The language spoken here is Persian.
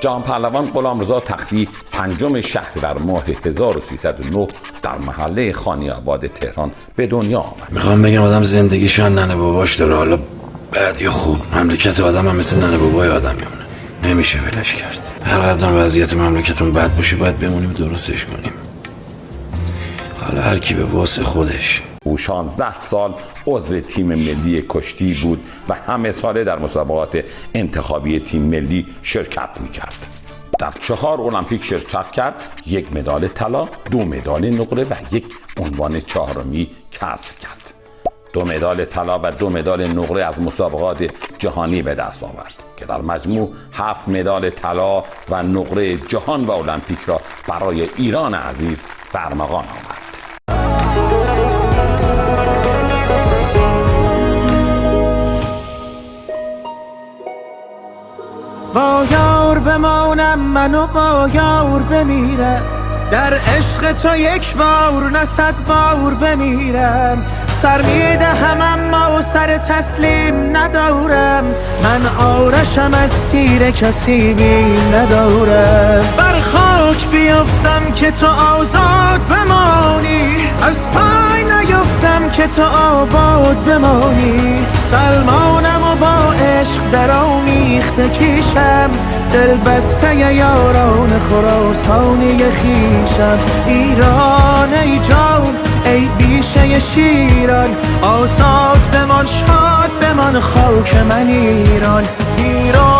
جهان پهلوان غلامرضا تختی 5 شهریور ماه 1309 در محله خانی آباد تهران به دنیا آمد. میخوام بگم آدم زندگیشان ننه باباش داره، حالا بد یا خوب. مملکت آدم هم مثل ننه بابای آدم میمونه، نمیشه ولش کرد. هر قدرم وضعیت مملکتون بد باشه باید بمونیم درستش کنیم. حالا هر کی به واسه خودش. او 16 سال عضو تیم ملی کشتی بود و همه ساله در مسابقات انتخابی تیم ملی شرکت میکرد. در 4 المپیک شرکت کرد، 1 مدال طلا، 2 مدال نقره و 1 عنوان 4می کسب کرد. 2 مدال طلا و 2 مدال نقره از مسابقات جهانی به دست آورد که در مجموع 7 مدال طلا و نقره جهان و المپیک را برای ایران عزیز به ارمغان آورد. با یار بمانم منو با یار بمیرم، در عشق تو 1 بار نه 100 بار بمیرم. سر میدهم اما سر تسلیم ندارم، من آرشم از سیر کسی بیم ندارم. بر خاک بیفتم که تو آزاد بمانی، از پای نیفتم که تو آباد بمانی. سلمانم و با عشق در آمیخته کیشم، دل بسته یاران خراسانی خیشم. ایران ای جان ای بیشه شیران، آزاد بمان شاد بمان خاک من ایران. ایران